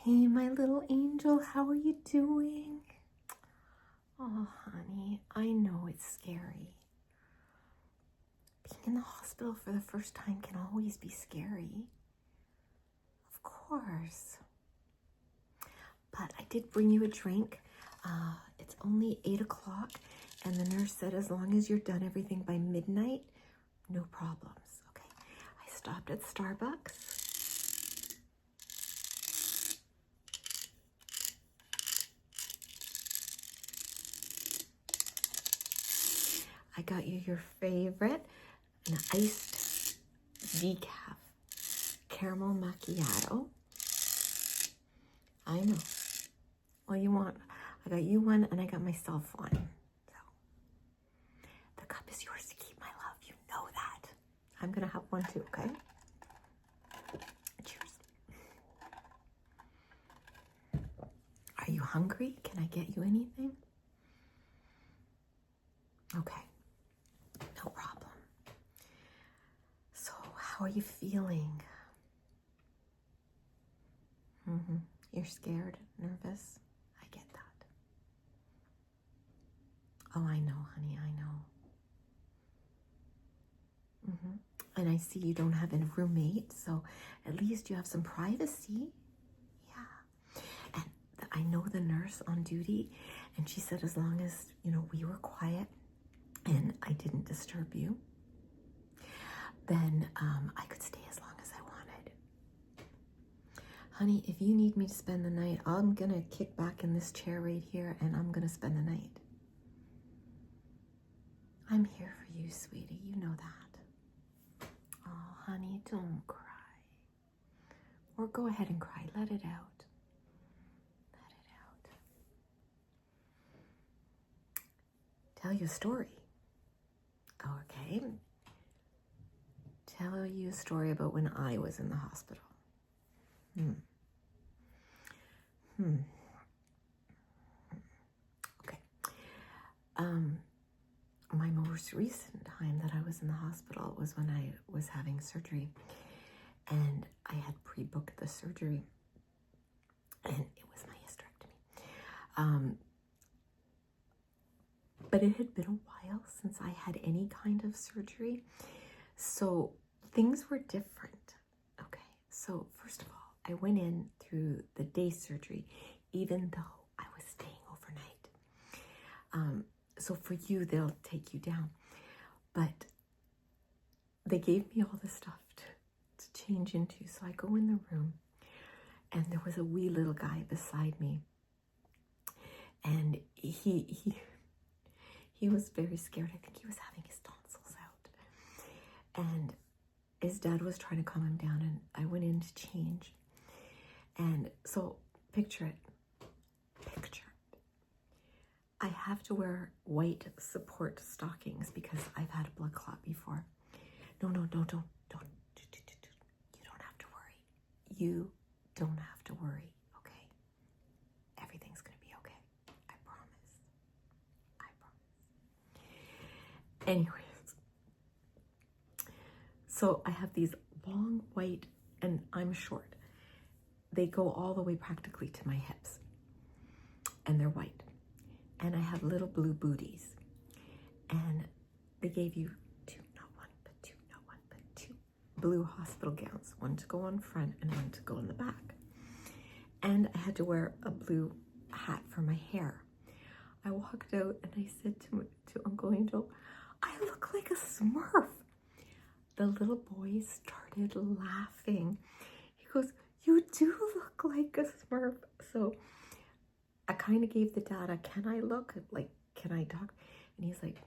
Hey, my little angel, how are you doing? Oh, honey, I know it's scary. Being in the hospital for the first time can always be scary. Of course. But I did bring you a drink. It's only 8 o'clock, and the nurse said as long as you're done everything by midnight, no problems. Okay, I stopped at Starbucks. I got you your favorite, an iced decaf caramel macchiato. I know. Well, you want, I got you one and I got myself one. So the cup is yours to keep, my love. You know that. I'm gonna have one too, okay? Cheers. Are you hungry? Can I get you anything? Okay, no problem. So how are you feeling? You're scared, nervous? I get that. Oh, I know, honey, I know. And I see you don't have a roommate, so at least you have some privacy. Yeah. And I know the nurse on duty, and she said as long as, we were quiet and I didn't disturb you, then I could stay as long as I wanted. Honey, if you need me to spend the night, I'm gonna kick back in this chair right here and I'm gonna spend the night. I'm here for you, sweetie, you know that. Oh, honey, don't cry. Or go ahead and cry, let it out. Let it out. Tell you a story. Okay. Tell you a story about when I was in the hospital. Okay. My most recent time that I was in the hospital was when I was having surgery, and I had pre-booked the surgery, and it was my hysterectomy. But it had been a while since I had any kind of surgery, so things were different. Okay, so first of all, I went in through the day surgery, even though I was staying overnight. So for you, they'll take you down. But they gave me all the stuff to change into. So I go in the room, and there was a wee little guy beside me. And he was very scared. I think he was having his tonsils out. And his dad was trying to calm him down, and I went in to change. And so picture it. I have to wear white support stockings because I've had a blood clot before. No, don't. You don't have to worry. You don't have to worry, okay? Everything's gonna be okay. I promise. Anyways, so I have these long white, and I'm short. They go all the way practically to my hips, and they're white. And I have little blue booties, and they gave you two blue hospital gowns, one to go on front and one to go in the back. And I had to wear a blue hat for my hair. I walked out and I said to Uncle Angel, I look like a Smurf. The little boy started laughing. He goes, you do look like a Smurf. So I kind of gave the dad a, can I look? Like, can I talk? And he's like,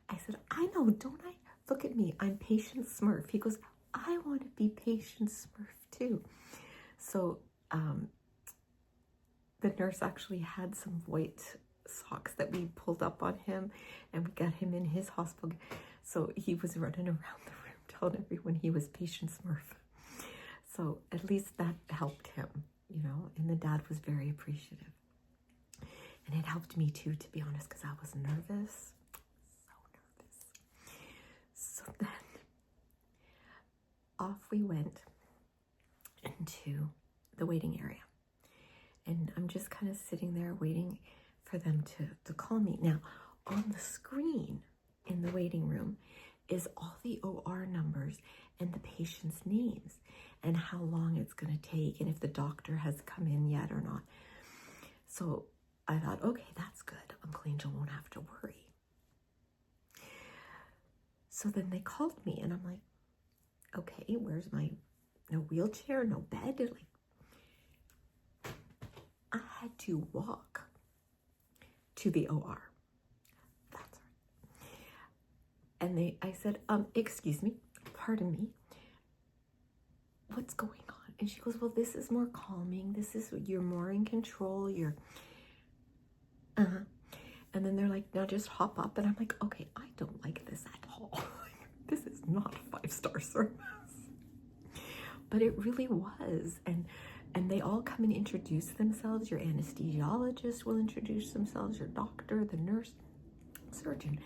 I said, I know, don't I? Look at me, I'm Patient Smurf. He goes, I want to be Patient Smurf too. So the nurse actually had some white socks that we pulled up on him, and we got him in his hospital. So he was running around the room telling everyone he was Patient Smurf. So at least that helped him, and the dad was very appreciative. And it helped me too, to be honest, because I was nervous, so nervous. So then off we went into the waiting area. And I'm just kind of sitting there waiting for them to call me. Now, on the screen in the waiting room is all the OR numbers and the patient's names and how long it's going to take and if the doctor has come in yet or not. So I thought, okay, that's good. Uncle Angel won't have to worry. So then they called me and I'm like, okay, where's my, no wheelchair, no bed? Like, I had to walk to the OR. That's right. And I said, excuse me, pardon me, what's going on? And she goes, well, this is more calming. This is, you're more in control. You're, And then they're like, now just hop up. And I'm like, okay, I don't like this at all. This is not a 5-star service. But it really was. And they all come and introduce themselves. Your anesthesiologist will introduce themselves, your doctor, the nurse, surgeon.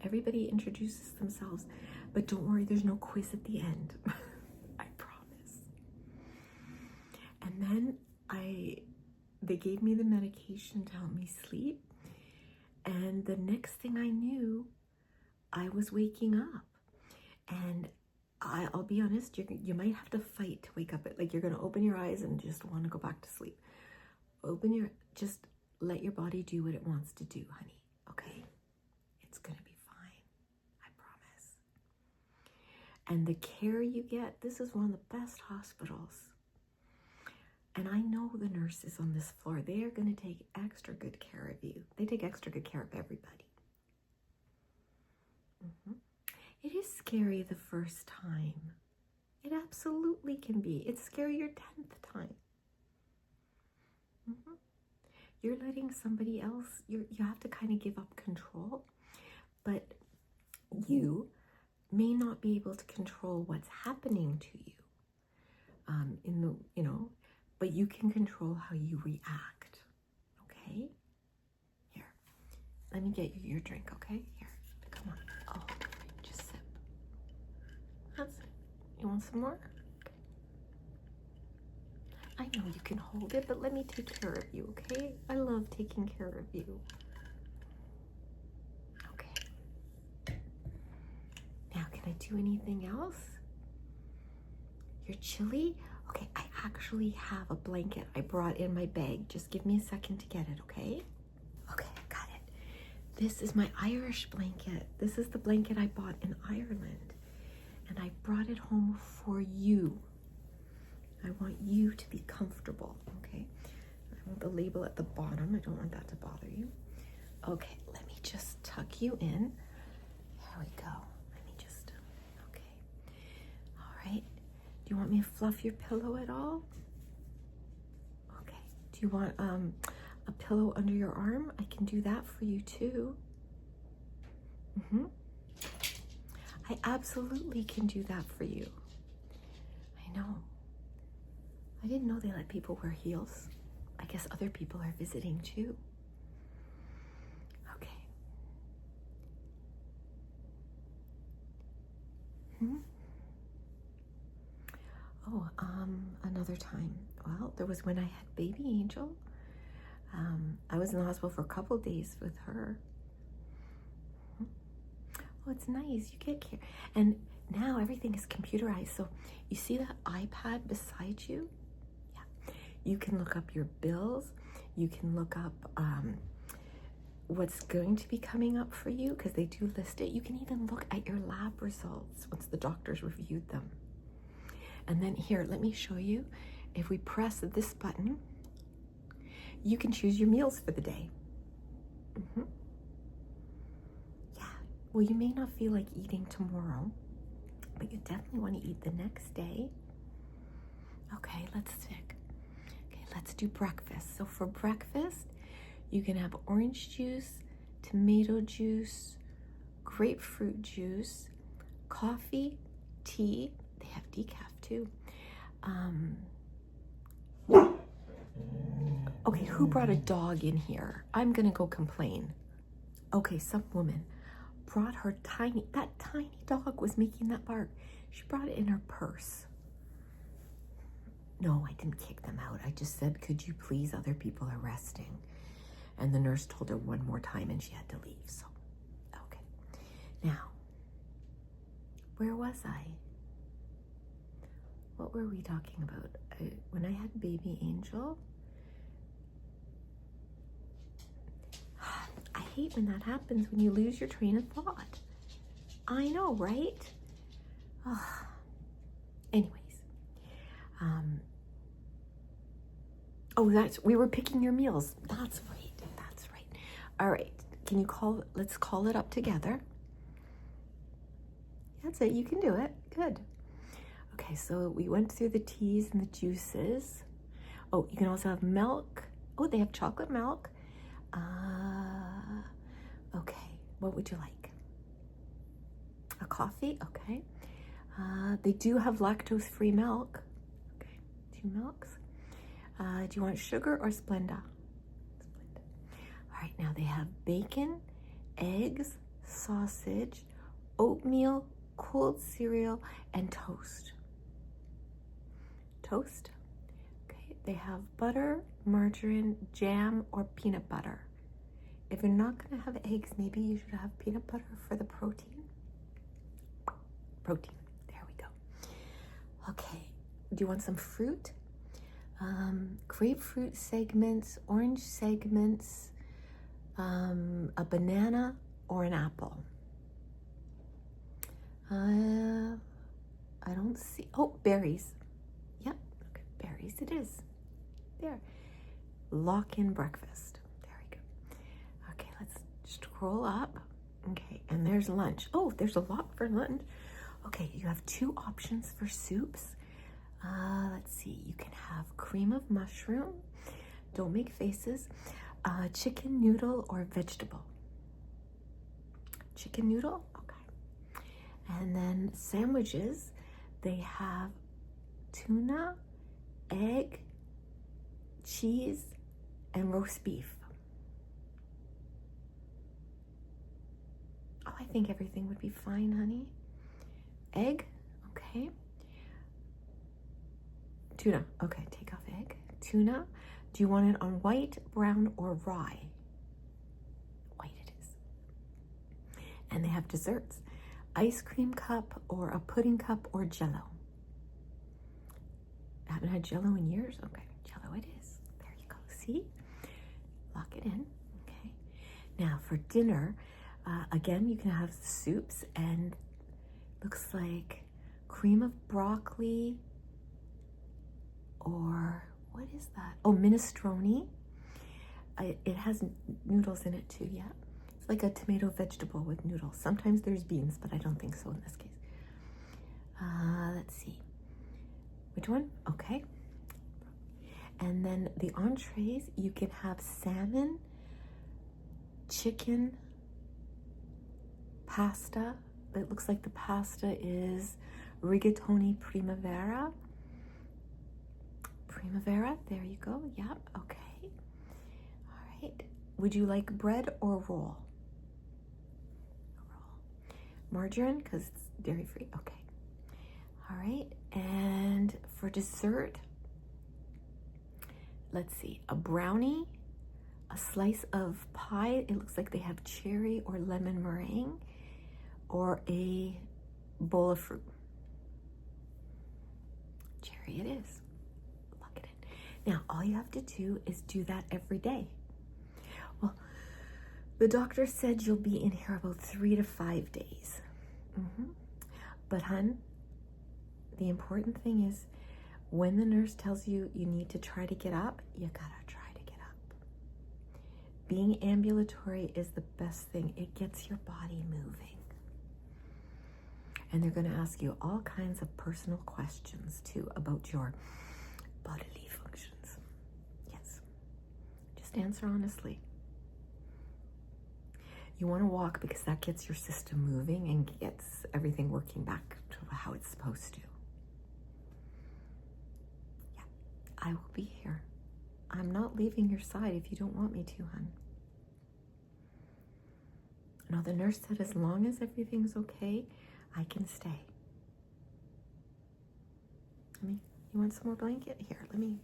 Everybody introduces themselves. But don't worry, there's no quiz at the end. I promise. And then they gave me the medication to help me sleep. And the next thing I knew, I was waking up. And I'll be honest, you might have to fight to wake up. Like, you're going to open your eyes and just want to go back to sleep. Just let your body do what it wants to do, honey. Okay? It's going to be fine. I promise. And the care you get, this is one of the best hospitals. And I know the nurses on this floor, they are going to take extra good care of you. They take extra good care of everybody. It is scary the first time. It absolutely can be. It's scary your 10th time. You're letting somebody else, you have to kind of give up control. But you may not be able to control what's happening to you. But you can control how you react, okay? Here, let me get you your drink, okay? Here, come on. Oh, just sip. That's it. You want some more? Okay. I know you can hold it, but let me take care of you, okay? I love taking care of you. Okay. Now, can I do anything else? You're chilly? Okay, I actually have a blanket I brought in my bag. Just give me a second to get it, okay? Okay, got it. This is my Irish blanket. This is the blanket I bought in Ireland. And I brought it home for you. I want you to be comfortable, okay? I want the label at the bottom. I don't want that to bother you. Okay, let me just tuck you in. There we go. Okay. All right. Do you want me to fluff your pillow at all? Okay. Do you want a pillow under your arm? I can do that for you too. I absolutely can do that for you. I know. I didn't know they let people wear heels. I guess other people are visiting too. Okay. Oh, another time. Well, there was when I had baby Angel. I was in the hospital for a couple days with her. Oh, it's nice. You get care. And now everything is computerized. So you see that iPad beside you? Yeah. You can look up your bills. You can look up what's going to be coming up for you because they do list it. You can even look at your lab results once the doctors reviewed them. And then here, let me show you. If we press this button, you can choose your meals for the day. Yeah, well, you may not feel like eating tomorrow, but you definitely want to eat the next day. Okay, let's do breakfast. So for breakfast, you can have orange juice, tomato juice, grapefruit juice, coffee, tea. They have decaf too. Okay, who brought a dog in here? I'm gonna go complain. Okay, some woman brought her that tiny dog was making that bark. She brought it in her purse. No, I didn't kick them out. I just said, could you please, other people are resting. And the nurse told her one more time and she had to leave. So, okay. Now, where was I? What were we talking about? When I had baby Angel, I hate when that happens, when you lose your train of thought. I know, right? Anyways. Oh, we were picking your meals. That's right. All right. Let's call it up together. That's it. You can do it. Good. Okay, so we went through the teas and the juices. Oh, you can also have milk. Oh, they have chocolate milk. Okay, what would you like? A coffee? Okay. They do have lactose-free milk. Okay, 2 milks. Do you want sugar or Splenda? Splenda. All right, now they have bacon, eggs, sausage, oatmeal, cold cereal, and toast. Toast. Okay, they have butter, margarine, jam, or peanut butter. If you're not gonna have eggs, maybe you should have peanut butter for the protein. Protein, there we go. Okay, do you want some fruit? Grapefruit segments, orange segments, a banana, or an apple. I don't see, oh, berries. Yep, okay, berries it is. There. Lock-in breakfast. There we go. Okay, let's scroll up. Okay, and there's lunch. Oh, there's a lot for lunch. Okay, you have 2 options for soups. Let's see, you can have cream of mushroom. Don't make faces. Chicken noodle or vegetable. Chicken noodle, okay. And then sandwiches, they have tuna, egg, cheese, and roast beef. Oh, I think everything would be fine, honey. Egg, okay. Tuna, okay, take off egg. Tuna, do you want it on white, brown, or rye? White it is. And they have desserts. Ice cream cup, or a pudding cup, or Jell-O. I haven't had Jell-O in years. Okay, Jell-O it is. There you go, see? Lock it in, okay. Now for dinner, again, you can have soups, and looks like cream of broccoli, or what is that? Oh, minestrone. It has noodles in it too, yeah. It's like a tomato vegetable with noodles. Sometimes there's beans, but I don't think so in this case. Let's see. Which one? Okay. And then the entrees, you can have salmon, chicken, pasta. It looks like the pasta is rigatoni primavera. Primavera, there you go. Yep, okay. All right. Would you like bread or roll? Roll. Margarine, because it's dairy-free. Okay. All right. And for dessert, let's see. A brownie, a slice of pie. It looks like they have cherry or lemon meringue, or a bowl of fruit. Cherry it is. Now, all you have to do is do that every day. Well, the doctor said you'll be in here about 3 to 5 days. But, hun, the important thing is when the nurse tells you you need to try to get up, you gotta try to get up. Being ambulatory is the best thing. It gets your body moving. And they're gonna ask you all kinds of personal questions, too, about your bodily functions. Yes. Just answer honestly. You want to walk because that gets your system moving and gets everything working back to how it's supposed to. Yeah. I will be here. I'm not leaving your side if you don't want me to, hun. Now, the nurse said as long as everything's okay, I can stay. You want some more blanket? Here, let me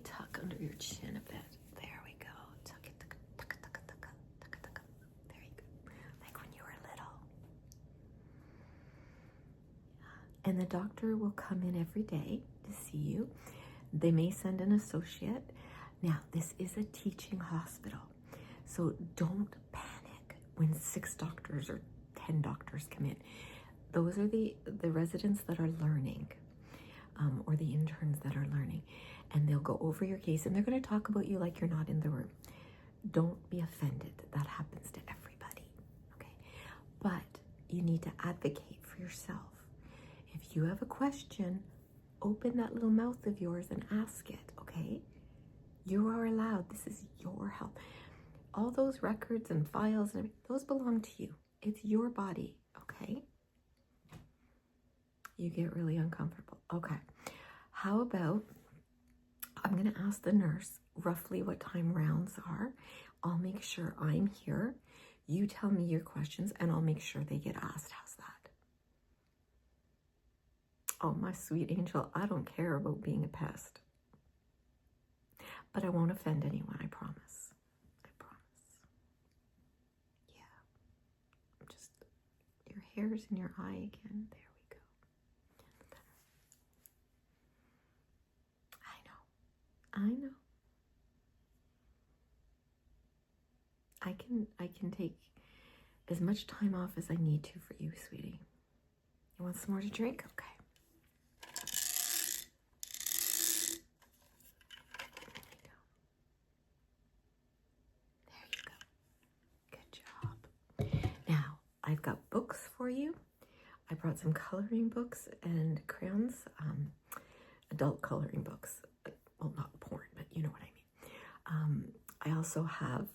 tuck under your chin a bit. There we go. Tuck it, tuck, tuck, tuck, tuck, tuck, tuck, tuck. There you go. Like when you were little. And the doctor will come in every day to see you. They may send an associate. Now, this is a teaching hospital, so don't panic when 6 doctors or 10 doctors come in. Those are the residents that are learning, or the interns that are learning, and they'll go over your case, and they're going to talk about you like you're not in the room. Don't be offended. That happens to everybody, okay? But you need to advocate for yourself. If you have a question, open that little mouth of yours and ask it, okay? You are allowed. This is your health. All those records and files, and everything, those belong to you. It's your body, okay? You get really uncomfortable. Okay. How about, I'm going to ask the nurse roughly what time rounds are. I'll make sure I'm here. You tell me your questions, and I'll make sure they get asked. How's that? Oh, my sweet angel, I don't care about being a pest. But I won't offend anyone, I promise. I promise. Yeah. Just, your hair's in your eye again. There we go. I know. I can take as much time off as I need to for you, sweetie. You want some more to drink? Okay. I've got books for you. I brought some coloring books and crayons, adult coloring books. Well, not porn, but you know what I mean. I also have,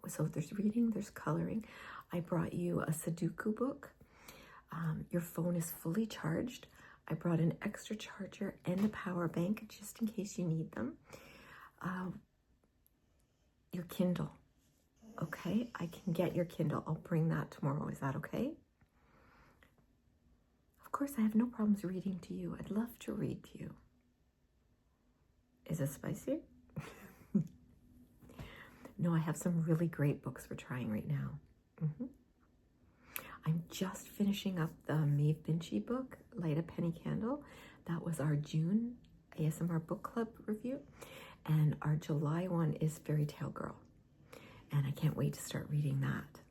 so there's reading, there's coloring. I brought you a Sudoku book. Your phone is fully charged. I brought an extra charger and a power bank just in case you need them. Your Kindle. Okay, I can get your Kindle. I'll bring that tomorrow. Is that okay? Of course, I have no problems reading to you. I'd love to read to you. Is it spicy? No, I have some really great books we're trying right now. I'm just finishing up the Maeve Binchy book, Light a Penny Candle. That was our June ASMR book club review. And our July one is Fairy Tale Girl. And I can't wait to start reading that.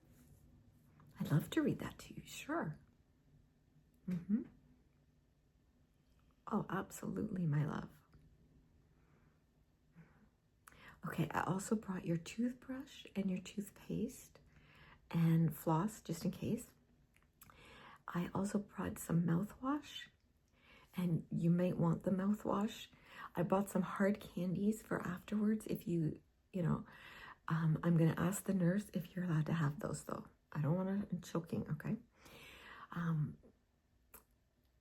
I'd love to read that to you, sure. Oh, absolutely, my love. Okay, I also brought your toothbrush and your toothpaste and floss, just in case. I also brought some mouthwash, and you might want the mouthwash. I bought some hard candies for afterwards if you know, I'm going to ask the nurse if you're allowed to have those, though. I don't want to choking, okay?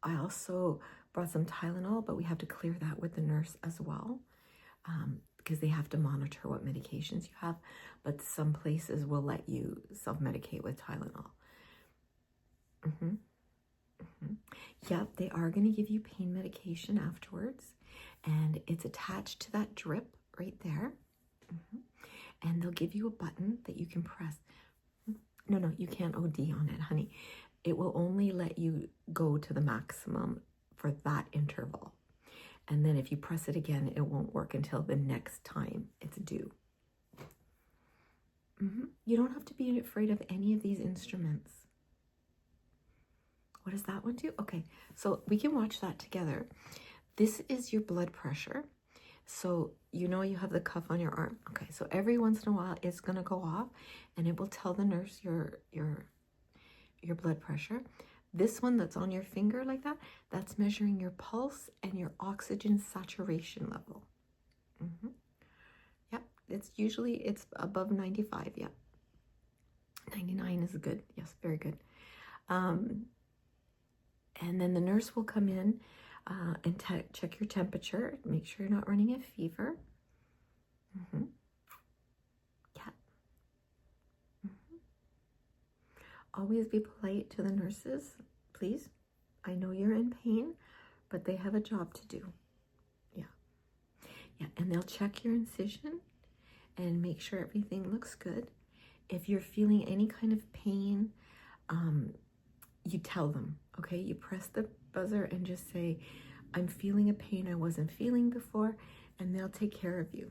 I also brought some Tylenol, but we have to clear that with the nurse as well, because they have to monitor what medications you have, but some places will let you self-medicate with Tylenol. Yeah, they are going to give you pain medication afterwards, and it's attached to that drip right there. And they'll give you a button that you can press. No, you can't OD on it, honey. It will only let you go to the maximum for that interval. And then if you press it again, it won't work until the next time it's due. You don't have to be afraid of any of these instruments. What does that one do? Okay, so we can watch that together. This is your blood pressure. So you know you have the cuff on your arm. Okay, so every once in a while it's gonna go off and it will tell the nurse your blood pressure. This one that's on your finger like that, that's measuring your pulse and your oxygen saturation level. Yep, it's above 95, yep. 99 is good, yes, very good. And then the nurse will come in and check your temperature, make sure you're not running a fever. Yeah. Always be polite to the nurses, please. I know you're in pain. but they have a job to do. Yeah, and they'll check your incision and make sure everything looks good. If you're feeling any kind of pain, you tell them, okay? You press the buzzer and just say, I'm feeling a pain I wasn't feeling before, and they'll take care of you.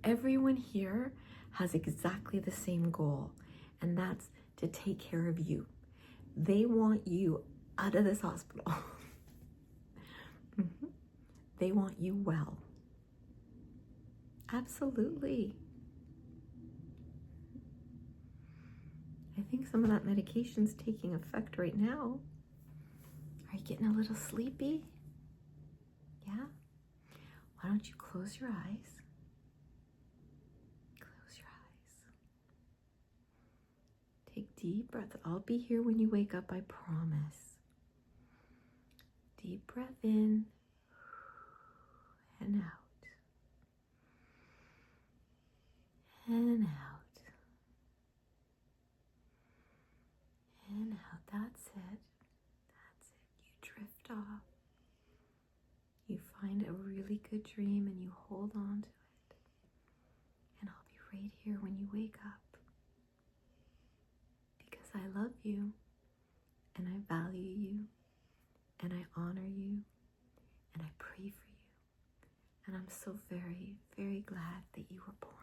Everyone here has exactly the same goal, and that's to take care of you. They want you out of this hospital. They want you well. Absolutely. I think some of that medication's taking effect right now. Are you getting a little sleepy? Yeah? Why don't you close your eyes? Close your eyes. Take deep breaths. I'll be here when you wake up, I promise. Deep breath in and out. And out. And out. That's it. That's it. You drift off. You find a really good dream and you hold on to it. And I'll be right here when you wake up. Because I love you. And I value you. And I honor you. And I pray for you. And I'm so very, very glad that you were born.